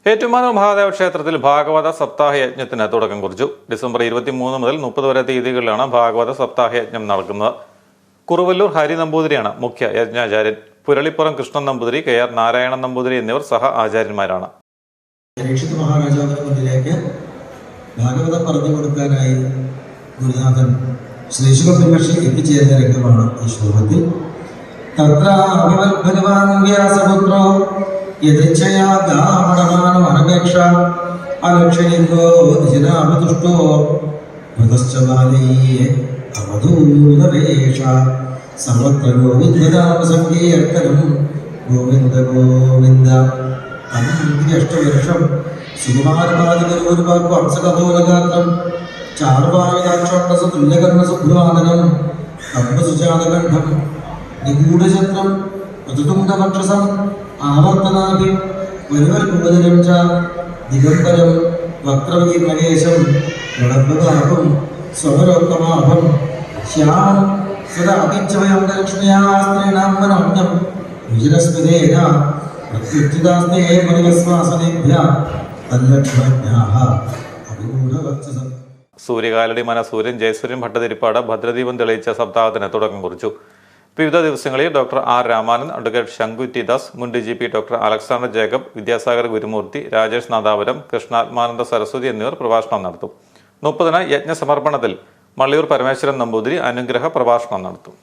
ഏറ്റുമാനൂർ മഹാദേവ ക്ഷേത്രത്തിൽ ഭാഗവത സപ്താഹ യജ്ഞത്തിന് തുടക്കം കുറിച്ചു. ഡിസംബർ 23 മുതൽ 30 വരെ തീയതികളിലാണ് ഭാഗവത സപ്താഹ യജ്ഞം നടക്കുന്നത്. കുറുവല്ലൂർ ഹരി നമ്പൂതിരിയാണ് മുഖ്യ യജ്ഞാചാര്യൻ. പുരളിപ്പുറം കൃഷ്ണൻ നമ്പൂതിരി, KR നാരായണൻ നമ്പൂതിരി എന്നിവർ സഹ ആചാര്യന്മാരാണ്. പരീക്ഷിത് മഹാരാജാവിന് മുന്നിലേക്ക് ഭാഗവതം പറഞ്ഞു കൊടുക്കാനായി ഗുരുനാഥൻ ശ്രീശുഖബ്രഹ്മർഷി എത്തിച്ചേർന്ന രംഗമാണ് ഈ ശ്ലോകത്തിൽ. തത്ര ഭഗവാൻ വ്യാസപുത്രോ യഥേച്ഛയാ ഗാമണമാനമനപേക്ഷ അലക്ഷണികോ നിജനാമതുഷ്ടോ മൃതശ്ച ബാലയേ അവധൂതവേഷ സർവത്ര ഗോവിന്ദനാമ സങ്കീർത്തനം ഗോവിന്ദ ഗോവിന്ദ. 8 വർഷം സുകുമാരപാതികരൂരുവാർക്കും അംസകപോലഗാത്രം ചാർവായുധാക്ഷോണ്ടസ തുല്യകർണസുഭ്രവാദനം കമ്പസുജാതകണ്ഠം നിഗൂഢചത്രം ഋതുതുംഗവക്ഷസം ആവർത്തനാഭി വരുവർക്കുപതരം ച ദിഗംബരം വക്രവീർണകേശം ഗണപതാപം സ്വമരോക്തമാഭം ശ്യാമം സദാ അഭിച്ഛവയം ലക്ഷ്മ്യാ സ്ത്രീണാം മനോജ്ഞം വിജനസ്മിതേന പ്രത്യുക്തിദാസ്തേ പരിവസ്വാസനേഭ്യ തല്ലക്ഷ്മജ്ഞാഃ അഭിഗൂഢവർച്ചസം. സൂര്യകാലടി മനസൂര്യൻ ജയസൂര്യൻ ഭട്ടതിരിപ്പാട് ഭദ്രദീപം തെളിയിച്ച സപ്താഹത്തിന് തുടക്കം കുറിച്ചു. വിവിധ ദിവസങ്ങളിൽ doctor R Ramanand, advocate Sanku T Das, മുൻ DGP doctor Alexander Jacob, Vidyasagar Gurumurthy, Rajesh Nadapuram, Krishnatmananda Saraswati എന്നിവർ പ്രഭാഷണം നടത്തും. 30-ന് യജ്ഞ സമർപ്പണത്തിൽ മള്ളിയൂർ പരമേശ്വരൻ നമ്പൂതിരി അനുഗ്രഹ പ്രഭാഷണം നടത്തും.